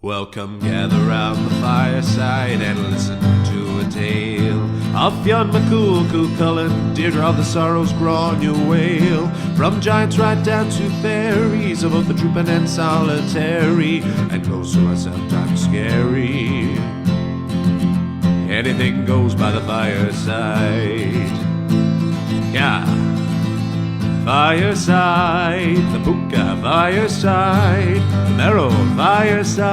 Welcome, gather round the fireside and listen to a tale of Fionn McCool, Cú Cullen, Deirdre of the Sorrows, Gráinne Wail. From giants right down to fairies, of both the trooping and solitary, and ghosts who are sometimes scary. Anything goes by the fireside. Yeah. Fireside, the Puka fireside, the Marrow fireside.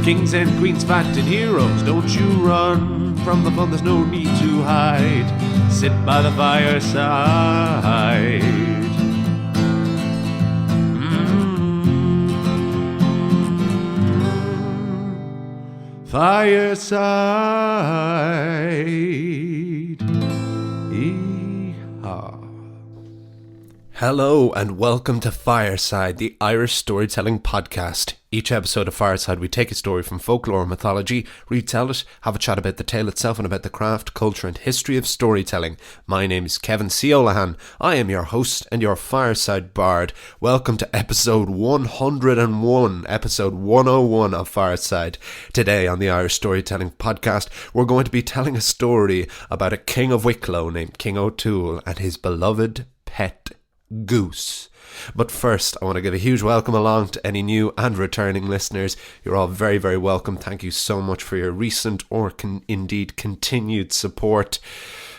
Kings and queens fighting heroes, don't you run from the fun, there's no need to hide. Sit by the fireside. Fireside. Hello and welcome to Fireside, the Irish storytelling podcast. Each episode of Fireside, we take a story from folklore and mythology, retell it, have a chat about the tale itself and about the craft, culture and history of storytelling. My name is Kevin C. O'Lahan. I am your host and your Fireside Bard. Welcome to episode 101, episode 101 of Fireside. Today on the Irish Storytelling Podcast, we're going to be telling a story about a king of Wicklow named King O'Toole and his beloved pet Goose. But first, I want to give a huge welcome along to any new and returning listeners. You're all very, very welcome. Thank you so much for your recent or indeed continued support.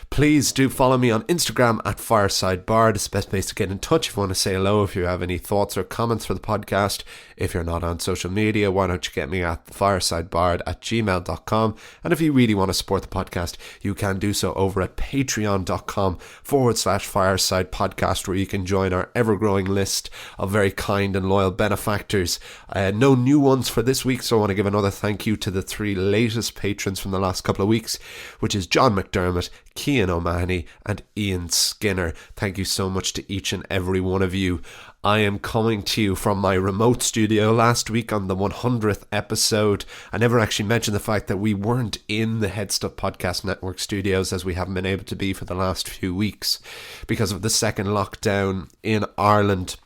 Please do follow me on Instagram at Fireside Bard. It's the best place to get in touch if you want to say hello, if you have any thoughts or comments for the podcast. If you're not on social media, why don't you get me at firesidebard@gmail.com. And if you really want to support the podcast, you can do so over at patreon.com/Fireside Podcast, where you can join our ever-growing list of very kind and loyal benefactors. No new ones for this week, so I want to give another thank you to the three latest patrons from the last couple of weeks, which is John McDermott, Cian O'Mahony and Ian Skinner. Thank you so much to each and every one of you. I am coming to you from my remote studio. Last week on the 100th episode, I never actually mentioned the fact that we weren't in the Head Stuff Podcast Network studios, as we haven't been able to be for the last few weeks because of the second lockdown in Ireland.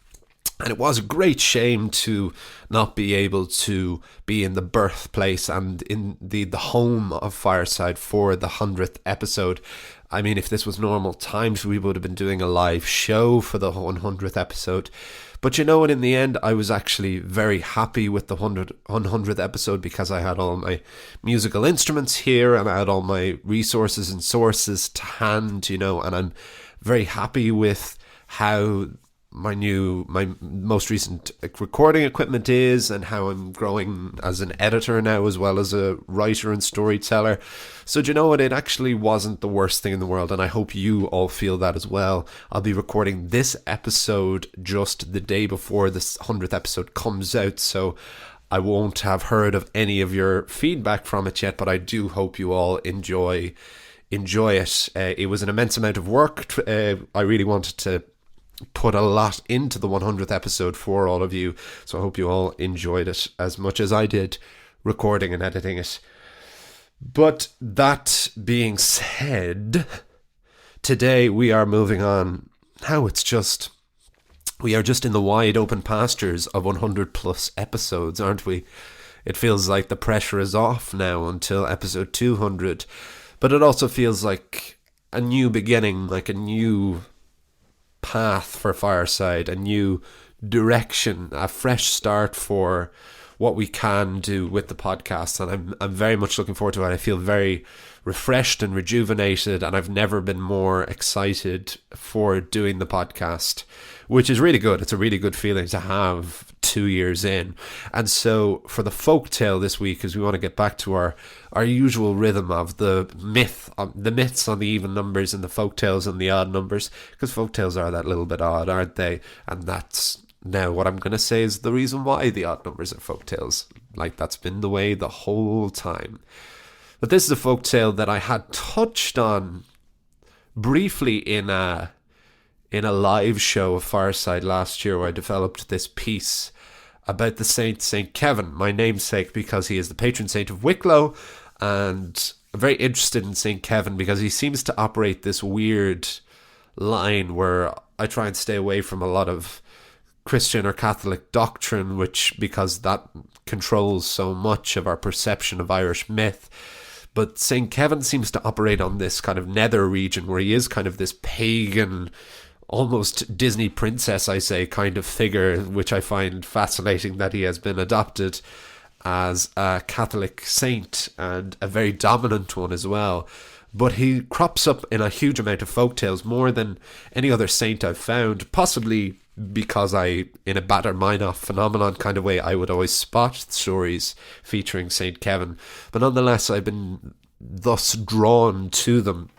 And it was a great shame to not be able to be in the birthplace and in the home of Fireside for the 100th episode. I mean, if this was normal times, we would have been doing a live show for the 100th episode. But you know what, in the end, I was actually very happy with the 100th episode because I had all my musical instruments here and I had all my resources and sources to hand, you know, and I'm very happy with how my most recent recording equipment is and how I'm growing as an editor now as well as a writer and storyteller. So do you know what, it actually wasn't the worst thing in the world, and I hope you all feel that as well. I'll be recording this episode just the day before this 100th episode comes out, so I won't have heard of any of your feedback from it yet, but I do hope you all enjoy it. It was an immense amount of work. I really wanted to put a lot into the 100th episode for all of you, so I hope you all enjoyed it as much as I did recording and editing it. But that being said, today we are moving on. We are just in the wide open pastures of 100 plus episodes, aren't we? It feels like the pressure is off now until episode 200, but it also feels like a new beginning, like a new path for Fireside, a new direction, a fresh start for what we can do with the podcast, and I'm very much looking forward to it. I feel very refreshed and rejuvenated, and I've never been more excited for doing the podcast, which is really good. It's a really good feeling to have 2 years in. And so for the folktale this week, is we want to get back to our usual rhythm of the myths on the even numbers and the folktales on the odd numbers, because folktales are that little bit odd, aren't they? And that's now what I'm going to say is the reason why the odd numbers are folktales. Like, that's been the way the whole time. But this is a folktale that I had touched on briefly in a live show of Fireside last year, where I developed this piece about the Saint Kevin, my namesake, because he is the patron saint of Wicklow, and I'm very interested in Saint Kevin because he seems to operate this weird line where I try and stay away from a lot of Christian or Catholic doctrine, because that controls so much of our perception of Irish myth. But St. Kevin seems to operate on this kind of nether region where he is kind of this pagan, almost Disney princess, I say, kind of figure, which I find fascinating that he has been adopted as a Catholic saint, and a very dominant one as well. But he crops up in a huge amount of folktales, more than any other saint I've found, possibly because in a battered mind-off phenomenon kind of way, I would always spot stories featuring St. Kevin. But nonetheless, I've been thus drawn to them.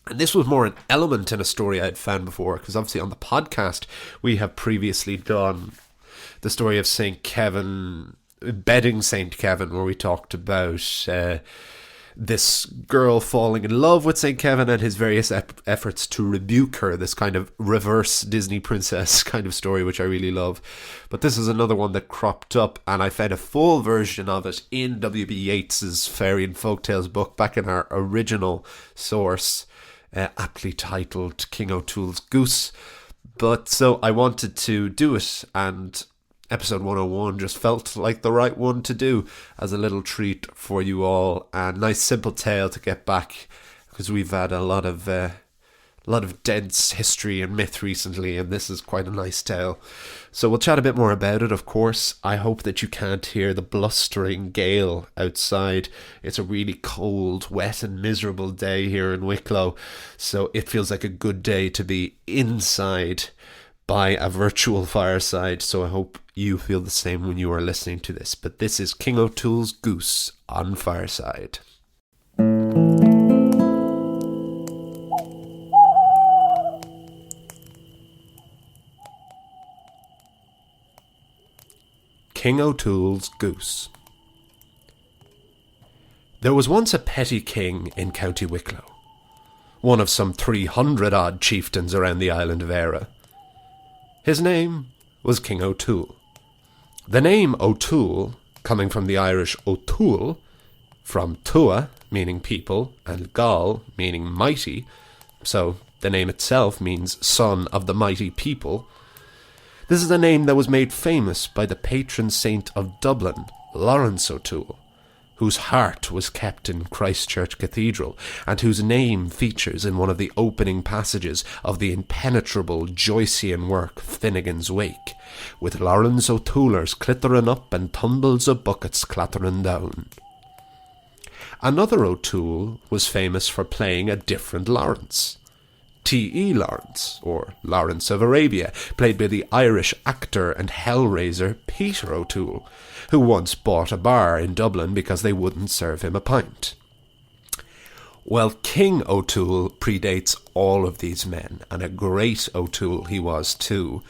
And this was more an element in a story I'd found before, because obviously on the podcast, we have previously done the story of St. Kevin, bedding St. Kevin, where we talked about this girl falling in love with St. Kevin and his various efforts to rebuke her, this kind of reverse Disney princess kind of story, which I really love. But this is another one that cropped up, and I found a full version of it in W.B. Yeats's Fairy and Folktales book, back in our original source, aptly titled King O'Toole's Goose. But so I wanted to do it, and episode 101 just felt like the right one to do as a little treat for you all. And nice simple tale to get back, because we've had a lot of dense history and myth recently, and this is quite a nice tale. So we'll chat a bit more about it, of course. I hope that you can't hear the blustering gale outside. It's a really cold, wet and miserable day here in Wicklow, so it feels like a good day to be inside by a virtual fireside, so I hope you feel the same when you are listening to this. But this is King O'Toole's Goose on Fireside. King O'Toole's Goose. There was once a petty king in County Wicklow, one of some 300-odd chieftains around the island of Era. His name was King O'Toole. The name O'Toole, coming from the Irish O'Toole, from Tua, meaning people, and Gal, meaning mighty, so the name itself means son of the mighty people. This is a name that was made famous by the patron saint of Dublin, Lawrence O'Toole, whose heart was kept in Christchurch Cathedral, and whose name features in one of the opening passages of the impenetrable Joycean work Finnegan's Wake, with Lawrence O'Toolers clittering up and tumbles of buckets clattering down. Another O'Toole was famous for playing a different Lawrence. T.E. Lawrence, or Lawrence of Arabia, played by the Irish actor and hellraiser Peter O'Toole, who once bought a bar in Dublin because they wouldn't serve him a pint. Well, King O'Toole predates all of these men, and a great O'Toole he was too.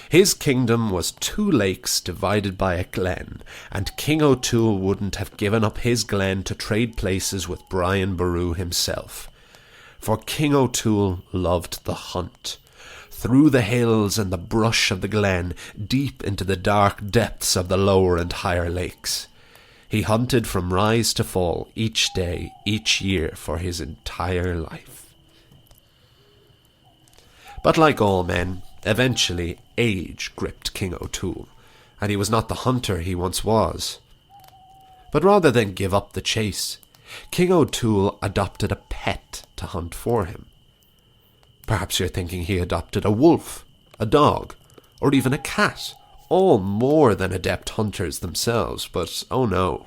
His kingdom was 2 lakes divided by a glen, and King O'Toole wouldn't have given up his glen to trade places with Brian Boru himself. For King O'Toole loved the hunt. Through the hills and the brush of the glen, deep into the dark depths of the lower and higher lakes. He hunted from rise to fall, each day, each year, for his entire life. But like all men, eventually age gripped King O'Toole, and he was not the hunter he once was. But rather than give up the chase, King O'Toole adopted a pet to hunt for him. Perhaps you're thinking he adopted a wolf, a dog, or even a cat, all more than adept hunters themselves, but oh no.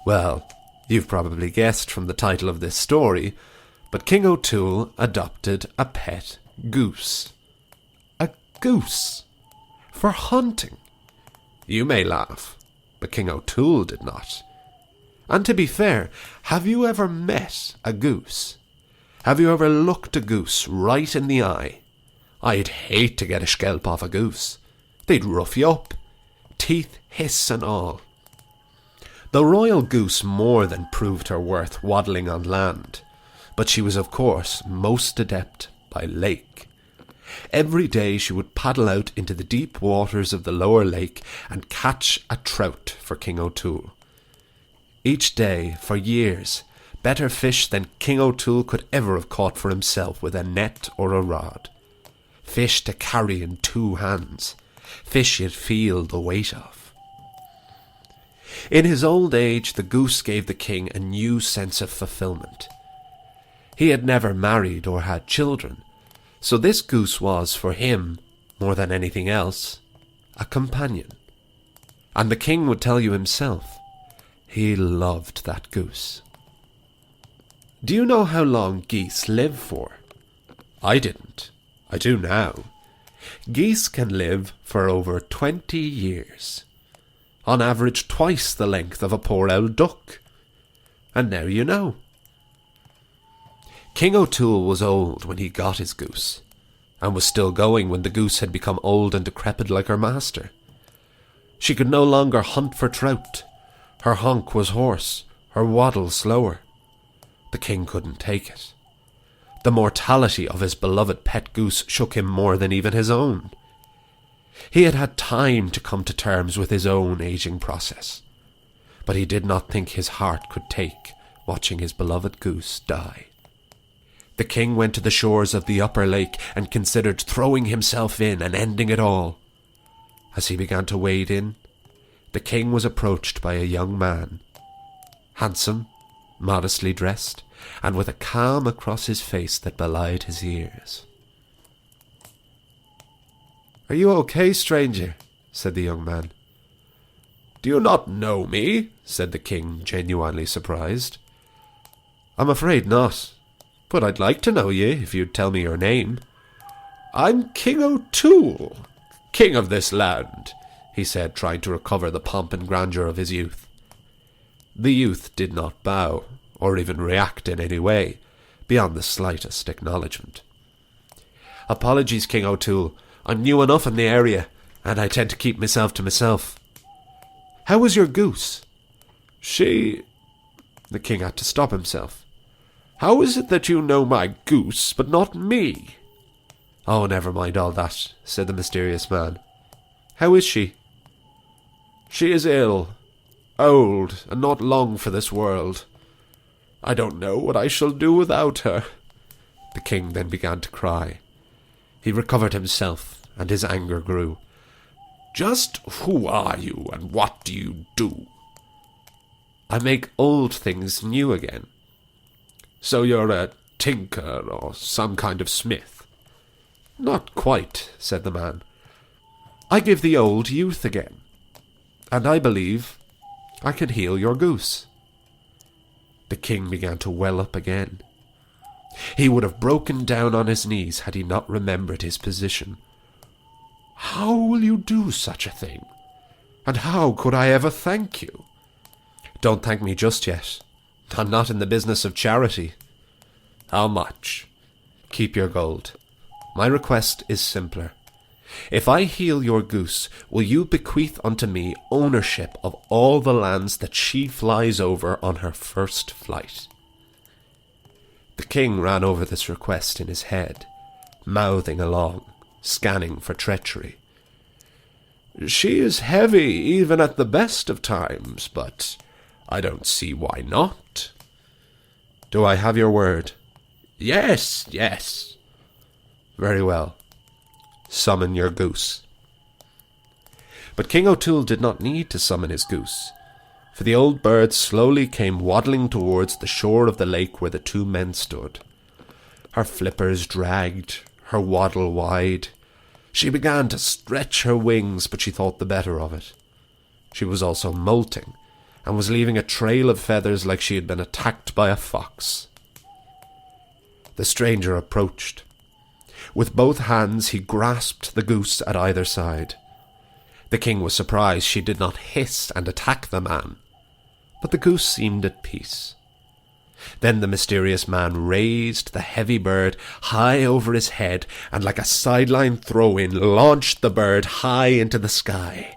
Well, you've probably guessed from the title of this story, but King O'Toole adopted a pet goose. A goose? For hunting? You may laugh, but King O'Toole did not. And to be fair, have you ever met a goose? Have you ever looked a goose right in the eye? I'd hate to get a scalp off a goose. They'd rough you up, teeth, hiss and all. The royal goose more than proved her worth waddling on land, but she was of course most adept by lake. Every day she would paddle out into the deep waters of the lower lake and catch a trout for King O'Toole. Each day, for years, better fish than King O'Toole could ever have caught for himself with a net or a rod. Fish to carry in 2 hands. fish you'd feel the weight of. In his old age, the goose gave the king a new sense of fulfillment. He had never married or had children, so this goose was, for him, more than anything else, a companion. And the king would tell you himself, he loved that goose. Do you know how long geese live for? I didn't. I do now. Geese can live for over 20 years. On average twice the length of a poor old duck. And now you know. King O'Toole was old when he got his goose, and was still going when the goose had become old and decrepit like her master. She could no longer hunt for trout. Her honk was hoarse, her waddle slower. The king couldn't take it. The mortality of his beloved pet goose shook him more than even his own. He had had time to come to terms with his own aging process, but he did not think his heart could take watching his beloved goose die. The king went to the shores of the upper lake and considered throwing himself in and ending it all. As he began to wade in, the king was approached by a young man, handsome, modestly dressed, and with a calm across his face that belied his years. "Are you okay, stranger?" said the young man. "Do you not know me?" said the king, genuinely surprised. "I'm afraid not, but I'd like to know you if you'd tell me your name." "I'm King O'Toole, king of this land," he said, trying to recover the pomp and grandeur of his youth. The youth did not bow, or even react in any way, beyond the slightest acknowledgement. "Apologies, King O'Toole. I'm new enough in the area, and I tend to keep myself to myself. How was your goose?" "She—" The king had to stop himself. "How is it that you know my goose, but not me?" "Oh, never mind all that," said the mysterious man. "How is she?" "She is ill, old, and not long for this world. I don't know what I shall do without her." The king then began to cry. He recovered himself, and his anger grew. "Just who are you, and what do you do?" "I make old things new again." "So you're a tinker, or some kind of smith?" "Not quite," said the man. "I give the old youth again, and I believe I can heal your goose." The king began to well up again. He would have broken down on his knees had he not remembered his position. "How will you do such a thing? And how could I ever thank you?" "Don't thank me just yet. I'm not in the business of charity." "How much?" "Keep your gold. My request is simpler. If I heal your goose, will you bequeath unto me ownership of all the lands that she flies over on her first flight?" The king ran over this request in his head, mouthing along, scanning for treachery. "She is heavy even at the best of times, but I don't see why not." "Do I have your word?" "Yes, yes." "Very well. Summon your goose." But King O'Toole did not need to summon his goose, for the old bird slowly came waddling towards the shore of the lake where the two men stood. Her flippers dragged, her waddle wide. She began to stretch her wings, but she thought the better of it. She was also molting, and was leaving a trail of feathers like she had been attacked by a fox. The stranger approached. With both hands he grasped the goose at either side. The king was surprised she did not hiss and attack the man, but the goose seemed at peace. Then the mysterious man raised the heavy bird high over his head, and like a sideline throw-in launched the bird high into the sky.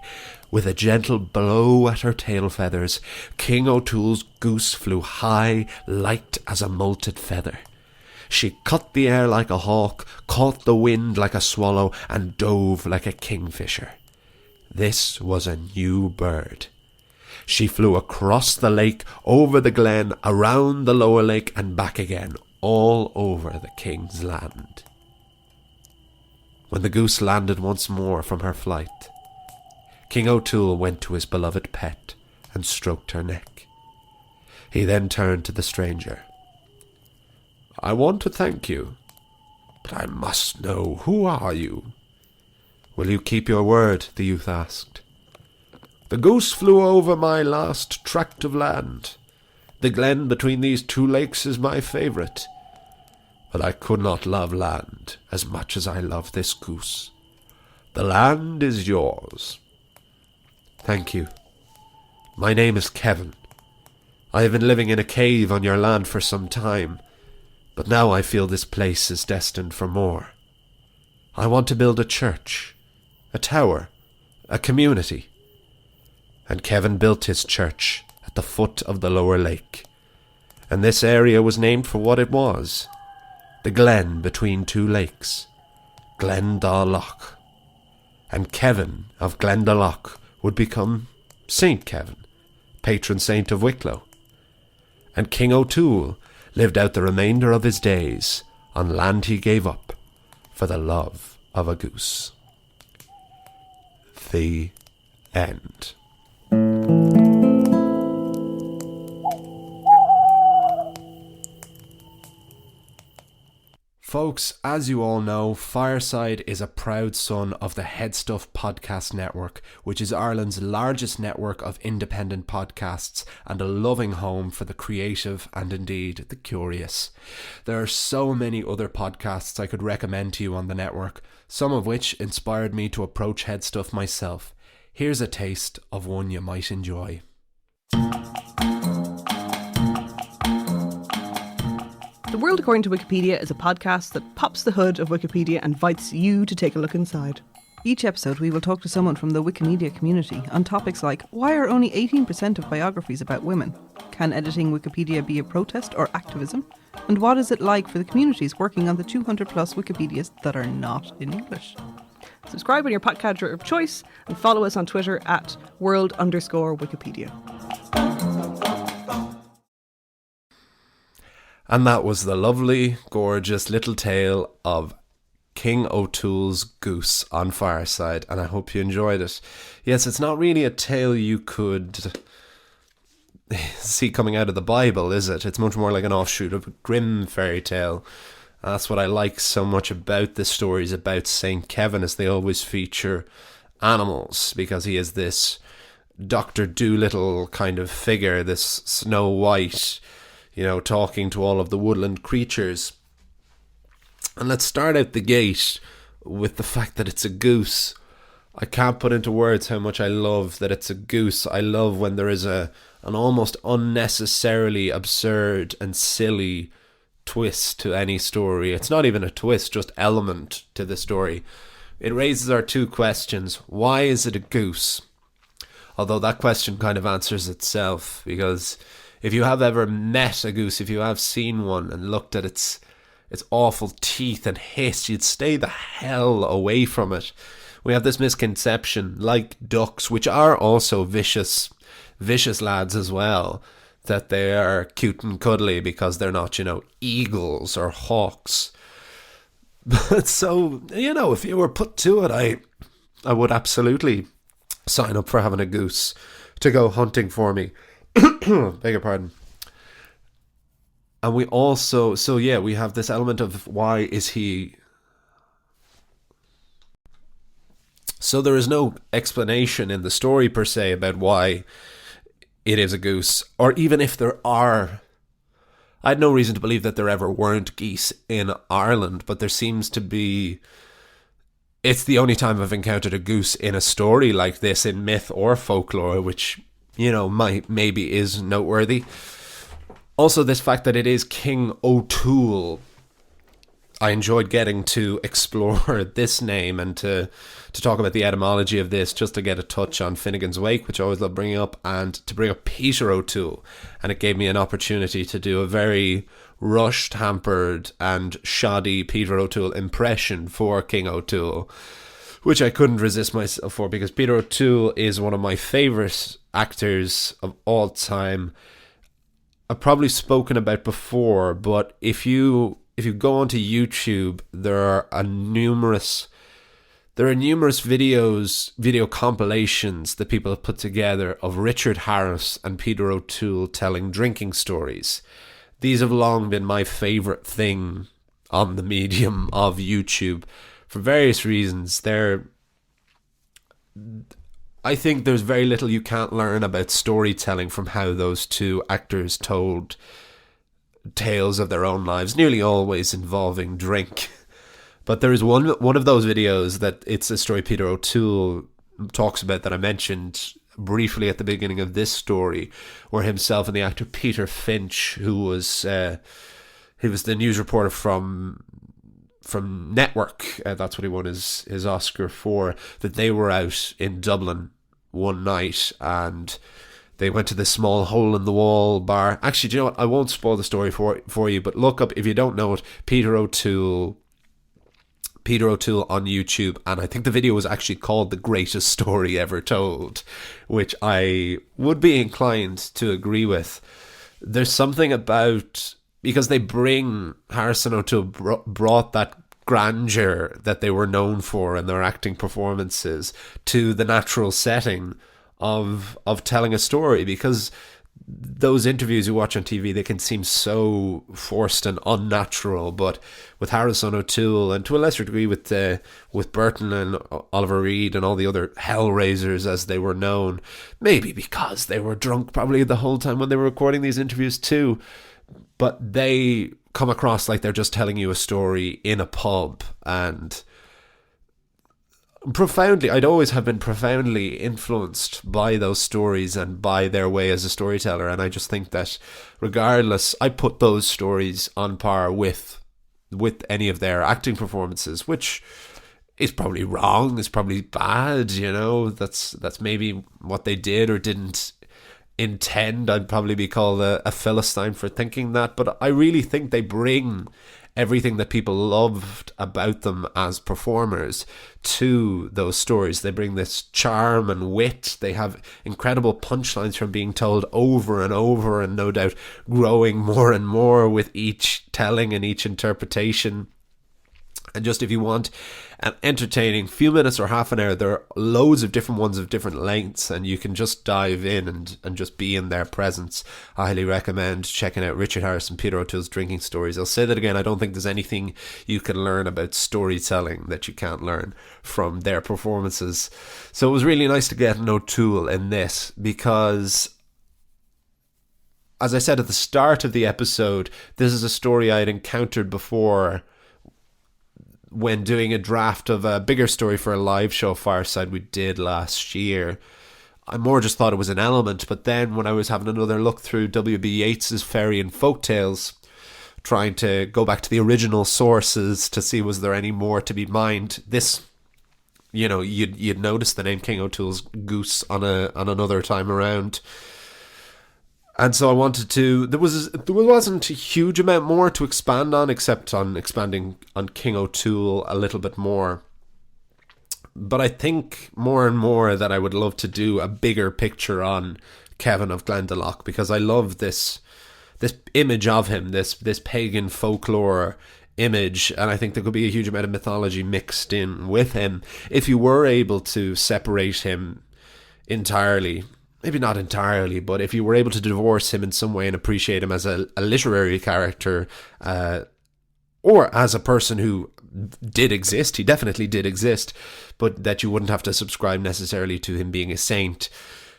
With a gentle blow at her tail feathers, King O'Toole's goose flew high, light as a moulted feather. She cut the air like a hawk, caught the wind like a swallow, and dove like a kingfisher. This was a new bird. She flew across the lake, over the glen, around the lower lake, and back again, all over the king's land. when the goose landed once more from her flight, King O'Toole went to his beloved pet and stroked her neck. He then turned to the stranger. "I want to thank you, but I must know, who are you?" "Will you keep your word?" the youth asked. "The goose flew over my last tract of land. The glen between these two lakes is my favourite. But I could not love land as much as I love this goose. The land is yours." "Thank you. My name is Kevin. I have been living in a cave on your land for some time, but now I feel this place is destined for more. I want to build a church, a tower, a community." And Kevin built his church at the foot of the lower lake, and this area was named for what it was: the glen between two lakes, Glendalough. And Kevin of Glendalough would become Saint Kevin, patron saint of Wicklow. And King O'Toole lived out the remainder of his days on land he gave up for the love of a goose. The end. Folks, as you all know, Fireside is a proud son of the Headstuff Podcast Network, which is Ireland's largest network of independent podcasts and a loving home for the creative and indeed the curious. There are so many other podcasts I could recommend to you on the network, some of which inspired me to approach Headstuff myself. Here's a taste of one you might enjoy. The World According to Wikipedia is a podcast that pops the hood of Wikipedia and invites you to take a look inside. Each episode we will talk to someone from the Wikimedia community on topics like, why are only 18% of biographies about women? Can editing Wikipedia be a protest or activism? And what is it like for the communities working on the 200 plus Wikipedias that are not in English? Subscribe on your podcatcher of choice and follow us on Twitter at world_Wikipedia. And that was the lovely, gorgeous little tale of King O'Toole's goose on Fireside, and I hope you enjoyed it. Yes, it's not really a tale you could see coming out of the Bible, is it? It's much more like an offshoot of a grim fairy tale. That's what I like so much about the stories about St. Kevin, is they always feature animals, because he is this Dr. Dolittle kind of figure, this Snow White, talking to all of the woodland creatures. And let's start out the gate with the fact that it's a goose. I can't put into words how much I love that it's a goose. I love when there is an almost unnecessarily absurd and silly twist to any story. It's not even a twist, just element to the story. It raises our two questions. Why is it a goose? Although that question kind of answers itself, because if you have ever met a goose, if you have seen one and looked at its awful teeth and hiss, you'd stay the hell away from it. We have this misconception, like ducks, which are also vicious lads as well, that they are cute and cuddly because they're not, eagles or hawks. But so, if you were put to it, I would absolutely sign up for having a goose to go hunting for me. Beg your pardon. And we also, we have this element of why is he... So there is no explanation in the story per se about why it is a goose, or even if there are. I had no reason to believe that there ever weren't geese in Ireland, but there seems to be... It's the only time I've encountered a goose in a story like this in myth or folklore, which, maybe is noteworthy. Also, this fact that it is King O'Toole. I enjoyed getting to explore this name and to talk about the etymology of this, just to get a touch on Finnegan's Wake, which I always love bringing up, and to bring up Peter O'Toole. And it gave me an opportunity to do a very rushed, hampered, and shoddy Peter O'Toole impression for King O'Toole, which I couldn't resist myself for, because Peter O'Toole is one of my favourite actors of all time. I've probably spoken about before, but if you go onto YouTube, there are a numerous There are numerous video compilations that people have put together of Richard Harris and Peter O'Toole telling drinking stories. These have long been my favourite thing on the medium of YouTube for various reasons. I think there's very little you can't learn about storytelling from how those two actors told tales of their own lives, nearly always involving drink. But there is one of those videos that it's a story Peter O'Toole talks about that I mentioned briefly at the beginning of this story, where himself and the actor Peter Finch, who was he was the news reporter from Network, that's what he won his Oscar for, that they were out in Dublin one night and they went to this small hole-in-the-wall bar. Actually, do you know what? I won't spoil the story for you, but look up, if you don't know it, Peter O'Toole on YouTube, and I think the video was actually called The Greatest Story Ever Told, which I would be inclined to agree with. There's something about, because they bring, Harrison O'Toole brought that grandeur that they were known for in their acting performances to the natural setting of telling a story, because those interviews you watch on TV, they can seem so forced and unnatural, but with Harrison O'Toole, and to a lesser degree with Burton and Oliver Reed and all the other Hellraisers as they were known, maybe because they were drunk probably the whole time when they were recording these interviews too, but they come across like they're just telling you a story in a pub. And I'd always have been profoundly influenced by those stories and by their way as a storyteller, and I just think that regardless, I put those stories on par with any of their acting performances, which is probably wrong, is probably bad, that's maybe what they did or didn't intend. I'd probably be called a Philistine for thinking that, but I really think they bring everything that people loved about them as performers to those stories. They bring this charm and wit. They have incredible punchlines from being told over and over, and no doubt growing more and more with each telling and each interpretation. And just if you want an entertaining few minutes or half an hour, there are loads of different ones of different lengths, and you can just dive in and just be in their presence. I highly recommend checking out Richard Harris and Peter O'Toole's drinking stories. I'll say that again, I don't think there's anything you can learn about storytelling that you can't learn from their performances. So it was really nice to get an O'Toole in this, because as I said at the start of the episode, this is a story I had encountered before when doing a draft of a bigger story for a live show, Fireside, we did last year. I more just thought it was an element, but then when I was having another look through W.B. Yeats's Fairy and Folktales, trying to go back to the original sources to see was there any more to be mined, this, you'd notice the name King O'Toole's Goose on another time around. And so I wanted to, there wasn't a huge amount more to expand on, except on expanding on King O'Toole a little bit more. But I think more and more that I would love to do a bigger picture on Kevin of Glendalough, because I love this image of him, this pagan folklore image, and I think there could be a huge amount of mythology mixed in with him if you were able to separate him entirely. Maybe not entirely, but if you were able to divorce him in some way and appreciate him as a literary character, or as a person who did exist, he definitely did exist, but that you wouldn't have to subscribe necessarily to him being a saint.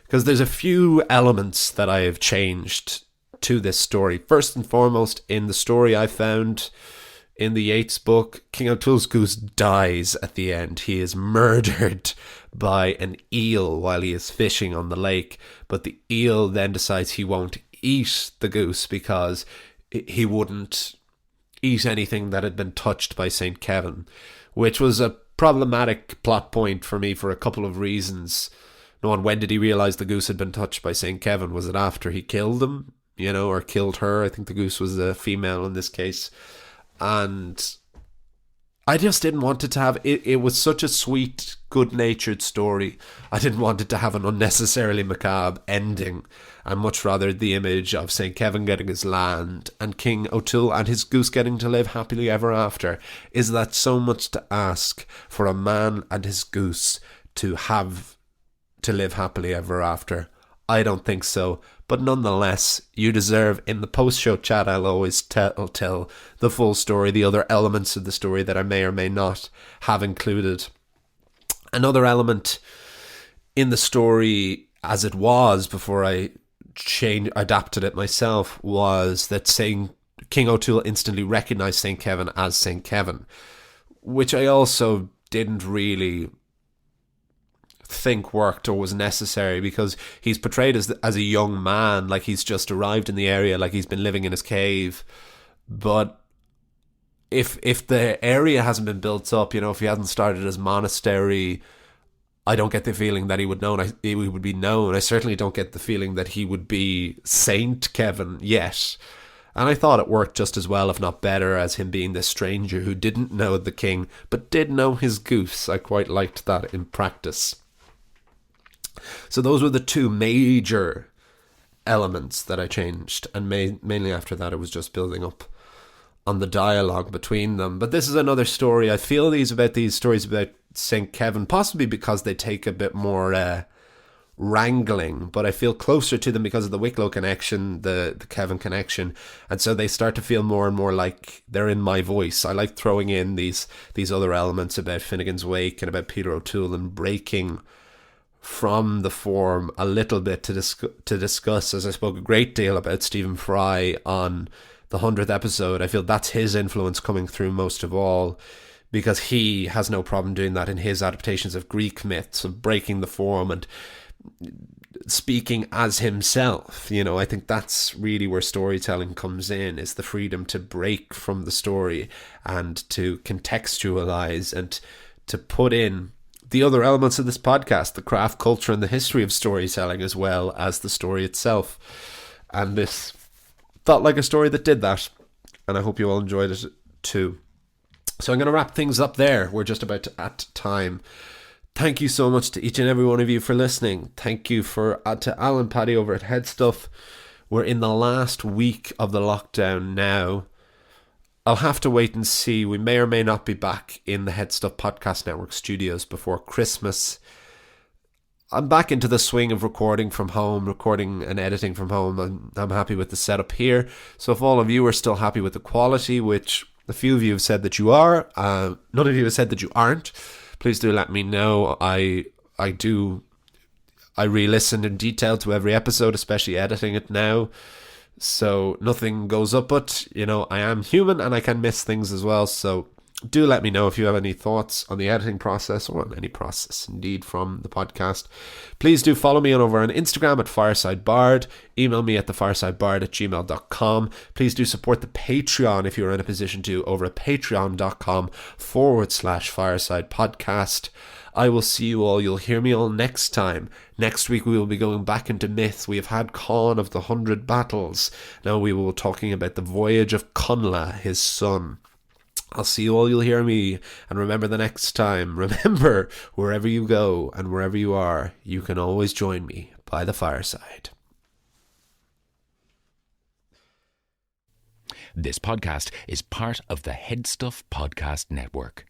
Because there's a few elements that I have changed to this story. First and foremost, in the story I found in the Yeats book, King O'Toole's Goose dies at the end. He is murdered by an eel while he is fishing on the lake, but the eel then decides he won't eat the goose because he wouldn't eat anything that had been touched by St. Kevin, which was a problematic plot point for me for a couple of reasons. One, when did he realise the goose had been touched by St. Kevin? Was it after he killed him, or killed her? I think the goose was a female in this case. And I just didn't want it to have it was such a sweet good-natured story. I didn't want it to have an unnecessarily macabre ending, and much rather the image of St. Kevin getting his land and King O'Toole and his goose getting to live happily ever after. Is that so much to ask for a man and his goose to have to live happily ever after? I don't think so, but nonetheless, you deserve, in the post-show chat, I'll always tell the full story, the other elements of the story that I may or may not have included. Another element in the story, as it was before I adapted it myself, was that King O'Toole instantly recognised St. Kevin as St. Kevin, which I also didn't really think worked or was necessary, because he's portrayed as a young man, like he's just arrived in the area, like he's been living in his cave. But if the area hasn't been built up, if he hasn't started his monastery, I don't get the feeling that he would be known. I certainly don't get the feeling that he would be Saint Kevin yet. And I thought it worked just as well, if not better, as him being this stranger who didn't know the king but did know his goose. I quite liked that in practice. So those were the two major elements that I changed, and mainly after that it was just building up on the dialogue between them. But this is another story. I feel these stories about St. Kevin, possibly because they take a bit more wrangling, but I feel closer to them because of the Wicklow connection, the Kevin connection, and so they start to feel more and more like they're in my voice. I like throwing in these other elements about Finnegan's Wake and about Peter O'Toole, and breaking from the form a little bit to discuss, as I spoke a great deal about Stephen Fry on the 100th episode. I feel that's his influence coming through most of all, because he has no problem doing that in his adaptations of Greek myths, of breaking the form and speaking as himself. I think that's really where storytelling comes in, is the freedom to break from the story and to contextualize and to put in the other elements of this podcast, the craft, culture, and the history of storytelling, as well as the story itself. And this felt like a story that did that, and I hope you all enjoyed it too. So I'm going to wrap things up there. We're just about at time. Thank you so much to each and every one of you for listening. Thank you to Alan Paddy over at Headstuff. We're in the last week of the lockdown now. I'll have to wait and see. We may or may not be back in the Headstuff Podcast Network studios before Christmas. I'm back into the swing of recording from home, recording and editing from home. I'm happy with the setup here. So if all of you are still happy with the quality, which a few of you have said that you are, none of you have said that you aren't, please do let me know. I re-listen in detail to every episode, especially editing it now. So nothing goes up, but I am human and I can miss things as well. So do let me know if you have any thoughts on the editing process, or on any process indeed from the podcast. Please do follow me over on Instagram at Fireside Bard. Email me at thefiresidebard@gmail.com. Please do support the Patreon if you're in a position to, over at patreon.com/Fireside Podcast. I will see you all. You'll hear me all next time. Next week we will be going back into myth. We have had Conn of the 100 Battles. Now we will be talking about the voyage of Connla, his son. I'll see you all. You'll hear me. And remember, the next time, remember, wherever you go and wherever you are, you can always join me by the fireside. This podcast is part of the Headstuff Podcast Network.